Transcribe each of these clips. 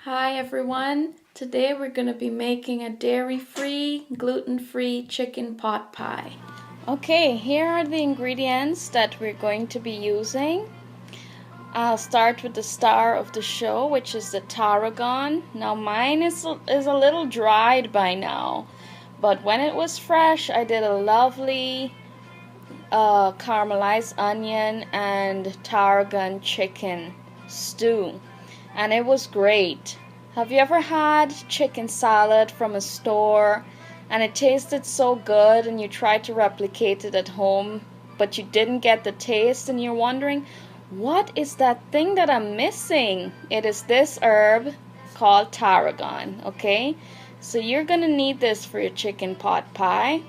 Hi everyone. Today we're going to be making a dairy-free, gluten-free chicken pot pie. Okay, here are the ingredients that we're going to be using. I'll start with the star of the show, which is the tarragon. Now mine is a little dried by now, but when it was fresh I did a lovely caramelized onion and tarragon chicken stew, and it was great. Have you ever had chicken salad from a store and it tasted so good and you tried to replicate it at home but you didn't get the taste and you're wondering, what is that thing that I'm missing? It is this herb called tarragon, okay? So you're gonna need this for your chicken pot pie.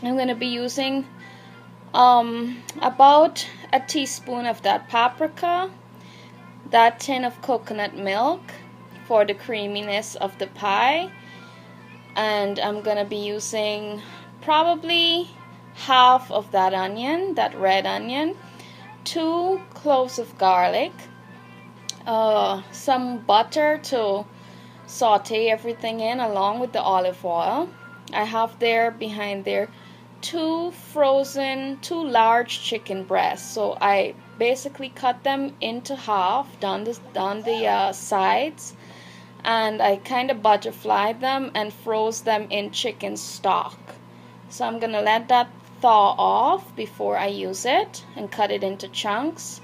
I'm gonna be using about a teaspoon of that paprika, that tin of coconut milk for the creaminess of the pie, and I'm gonna be using probably half of that onion, that red onion, 2 cloves of garlic, some butter to saute everything in along with the olive oil. I have there behind there 2 large chicken breasts. So I basically cut them into half down the sides, and I kind of butterflied them and froze them in chicken stock. So I'm gonna let that thaw off before I use it and cut it into chunks.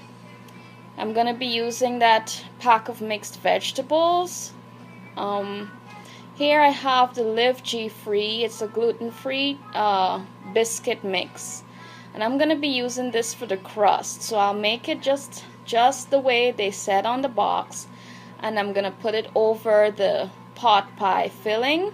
I'm gonna be using that pack of mixed vegetables. Here I have the Live G Free. It's a gluten-free biscuit mix, and I'm gonna be using this for the crust. So I'll make it just the way they said on the box, and I'm gonna put it over the pot pie filling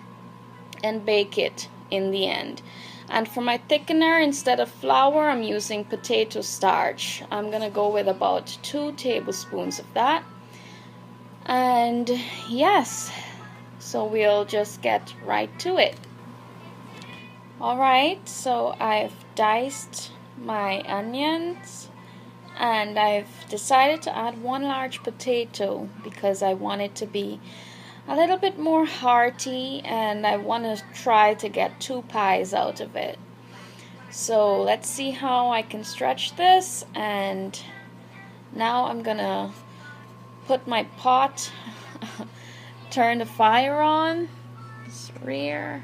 and bake it in the end. And for my thickener, instead of flour, I'm using potato starch. I'm gonna go with about 2 tablespoons of that. And yes, so we'll just get right to it. Alright, so I've diced my onions and I've decided to add 1 large potato because I want it to be a little bit more hearty and I want to try to get 2 pies out of it. So let's see how I can stretch this. And now I'm gonna put my pot turn the fire on. This rear.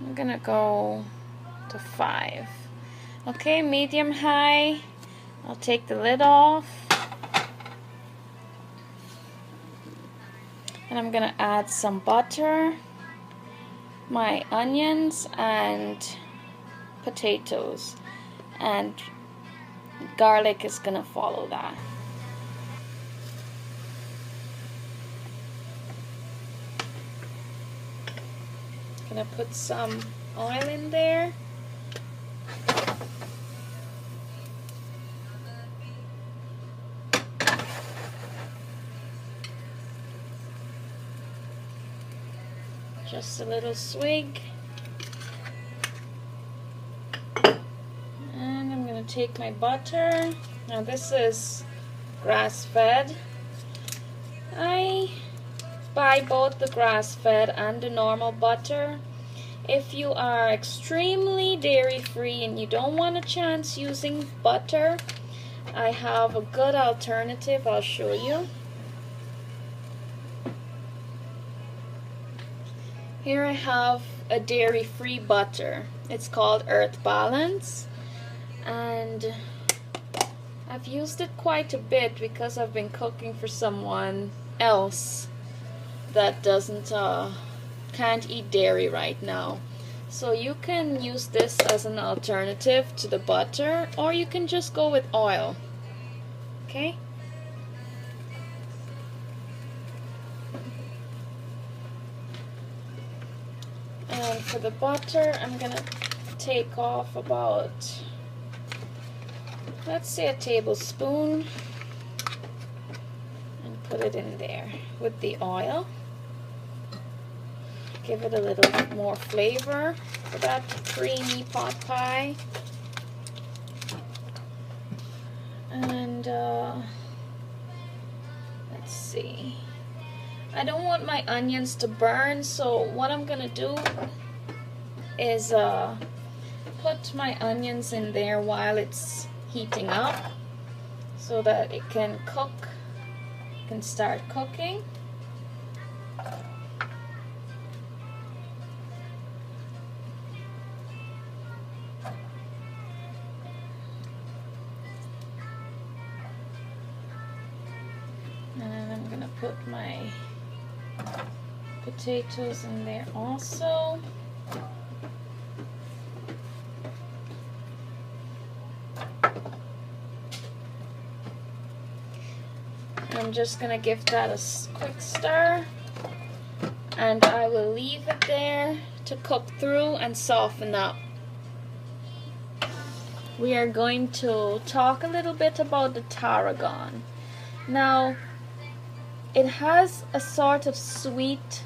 I'm gonna go to 5. Okay, medium high. I'll take the lid off. And I'm gonna add some butter, my onions and potatoes, and garlic is gonna follow that. Gonna put some oil in there. Just a little swig. And I'm gonna take my butter. Now this is grass-fed. I buy both the grass-fed and the normal butter. If you are extremely dairy-free and you don't want a chance using butter, I have a good alternative. I'll show you. Here I have a dairy-free butter. It's called Earth Balance, and I've used it quite a bit because I've been cooking for someone else that can't eat dairy right now. So you can use this as an alternative to the butter, or you can just go with oil. Okay? And for the butter, I'm gonna take off about, let's say, a tablespoon and put it in there with the oil. Give it a little bit more flavor for that creamy pot pie. And let's see. I don't want my onions to burn, so what I'm gonna do is put my onions in there while it's heating up so that it can cook, can start cooking. And I'm gonna put my potatoes in there also. I'm just gonna give that a quick stir, and I will leave it there to cook through and soften up. We are going to talk a little bit about the tarragon. Now, it has a sort of sweet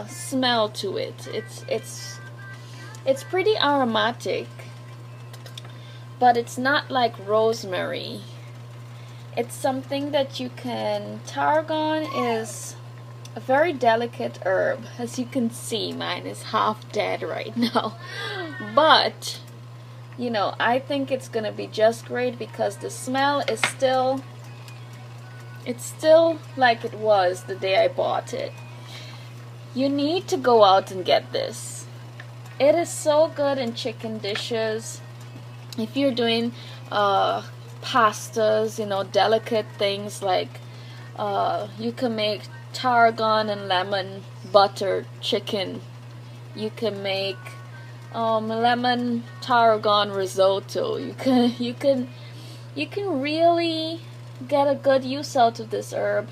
smell to it. It's pretty aromatic, but it's not like rosemary. It's something that you can, tarragon is a very delicate herb. As you can see, mine is half dead right now. But, you know, I think it's gonna be just great because the smell is still, it's still like it was the day I bought it. You need to go out and get this. It is so good in chicken dishes. If you're doing pastas, you know, delicate things like you can make tarragon and lemon butter chicken. You can make lemon tarragon risotto. You can really get a good use out of this herb.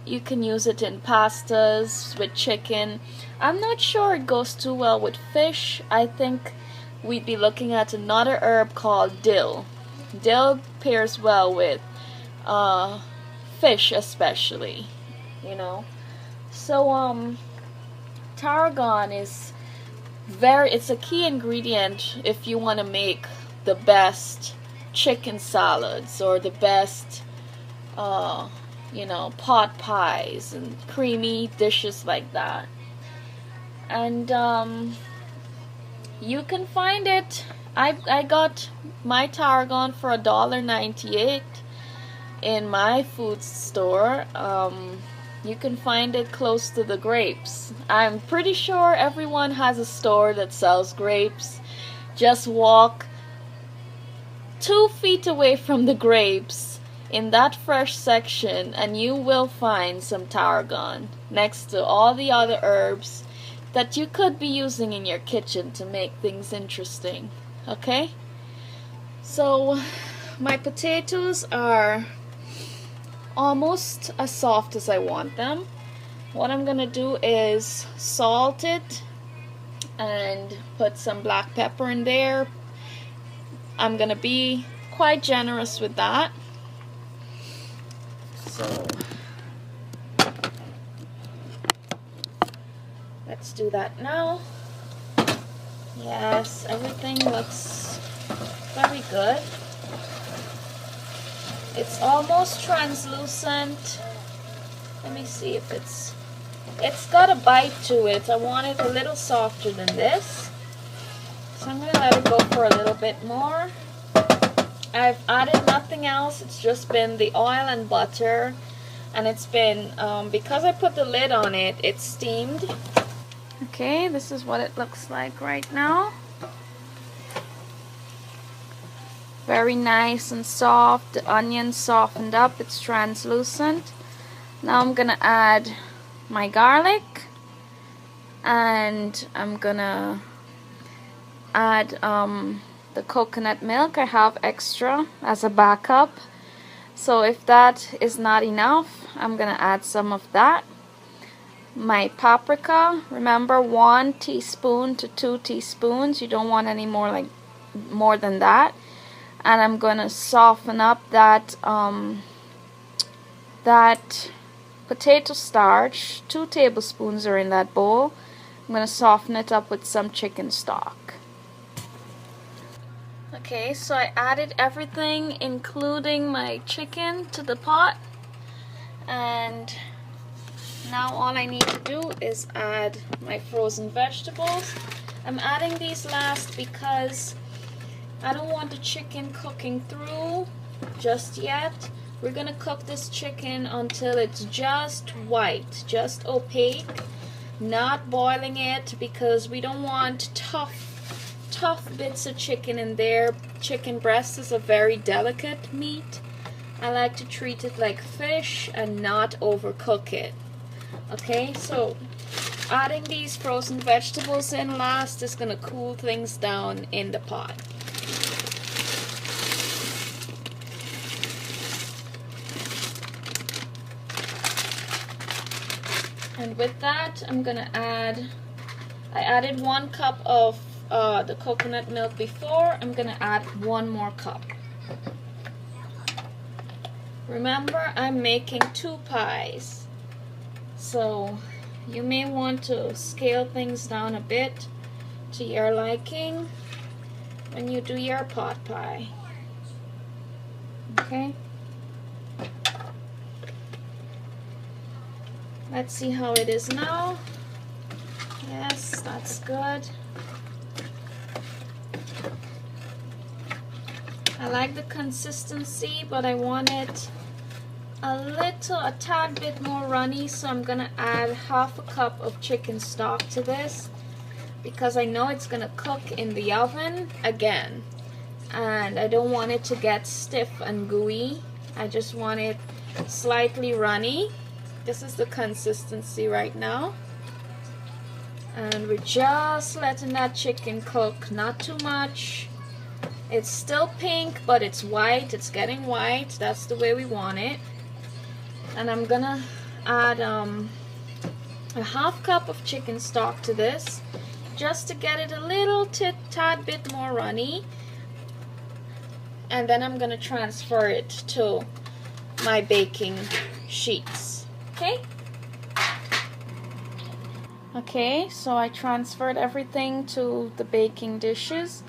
You can use it in pastas with chicken. I'm not sure it goes too well with fish. I think we'd be looking at another herb called dill. Dill pairs well with fish especially, you know. So tarragon is it's a key ingredient if you want to make the best chicken salads or the best you know, pot pies and creamy dishes like that. And you can find it. I got my tarragon for $1.98 in my food store. You can find it close to the grapes. I'm pretty sure everyone has a store that sells grapes. Just walk 2 feet away from the grapes in that fresh section and you will find some tarragon next to all the other herbs that you could be using in your kitchen to make things interesting. Okay? So my potatoes are almost as soft as I want them. What I'm gonna do is salt it and put some black pepper in there. I'm gonna be quite generous with that. So let's do that now. Yes, everything looks very good. It's almost translucent. Let me see if it's got a bite to it. I want it a little softer than this. So I'm going to let it go for a little bit more. I've added nothing else. It's just been the oil and butter. And it's been, because I put the lid on it, it's steamed. Okay, this is what it looks like right now. Very nice and soft. The onion softened up. It's translucent. Now I'm gonna add my garlic, and I'm gonna add the coconut milk. I have extra as a backup. So if that is not enough, I'm gonna add some of that. My paprika, remember 1 teaspoon to 2 teaspoons. You don't want any more than that. And I'm gonna soften up that that potato starch. 2 tablespoons are in that bowl. I'm gonna soften it up with some chicken stock. Okay, so I added everything including my chicken to the pot, and now all I need to do is add my frozen vegetables. I'm adding these last because I don't want the chicken cooking through just yet. We're gonna cook this chicken until it's just white, just opaque, not boiling it, because we don't want tough bits of chicken in there. Chicken breast is a very delicate meat. I like to treat it like fish and not overcook it. Okay, so adding these frozen vegetables in last is gonna cool things down in the pot. And with that, I added 1 cup of the coconut milk before. I'm gonna add 1 more cup. Remember, I'm making 2 pies, so you may want to scale things down a bit to your liking when you do your pot pie. Okay? Let's see how it is now. Yes, that's good. I like the consistency, but I want it a tad bit more runny, so I'm gonna add 1/2 cup of chicken stock to this, because I know it's gonna cook in the oven again, and I don't want it to get stiff and gooey. I just want it slightly runny. This is the consistency right now, and we're just letting that chicken cook, not too much. It's still pink, but it's white. It's getting white. That's the way we want it. And I'm gonna add a 1/2 cup of chicken stock to this, just to get it a little tad bit more runny. And then I'm gonna transfer it to my baking sheets. Okay? Okay, so I transferred everything to the baking dishes.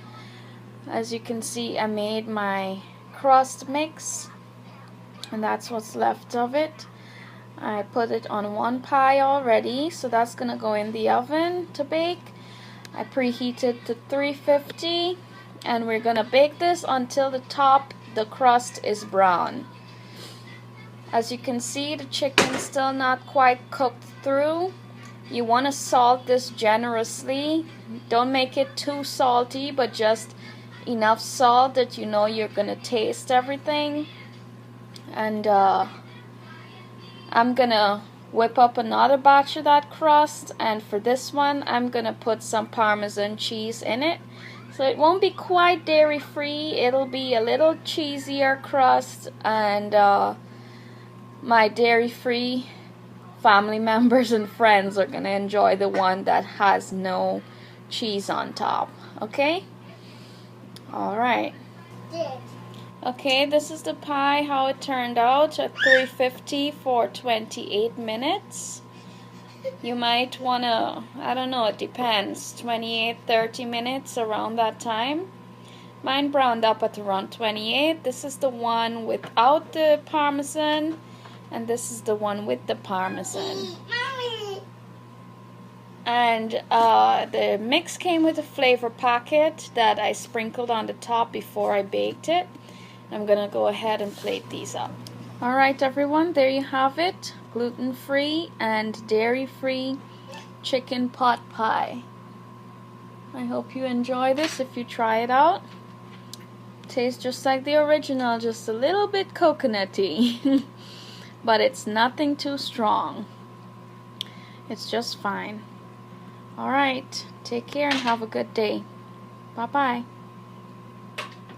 As you can see, I made my crust mix, and that's what's left of it. I put it on 1 pie already, so that's gonna go in the oven to bake. I preheated to 350, and we're gonna bake this until the crust is brown. As you can see, the chicken's still not quite cooked through. You want to salt this generously. Don't make it too salty, but just enough salt that you know you're gonna taste everything. And I'm gonna whip up another batch of that crust, and for this one I'm gonna put some Parmesan cheese in it, so it won't be quite dairy free. It'll be a little cheesier crust, and my dairy free family members and friends are gonna enjoy the one that has no cheese on top. Okay? Alright. Okay, this is the pie, how it turned out at 350 for 28 minutes. You might wanna, I don't know, it depends, 28, 30 minutes, around that time. Mine browned up at around 28. This is the one without the Parmesan, and this is the one with the Parmesan. And the mix came with a flavor packet that I sprinkled on the top before I baked it. I'm gonna go ahead and plate these up. Alright everyone, there you have it. Gluten-free and dairy-free chicken pot pie. I hope you enjoy this if you try it out. Tastes just like the original, just a little bit coconutty. But it's nothing too strong. It's just fine. Alright, take care and have a good day. Bye-bye.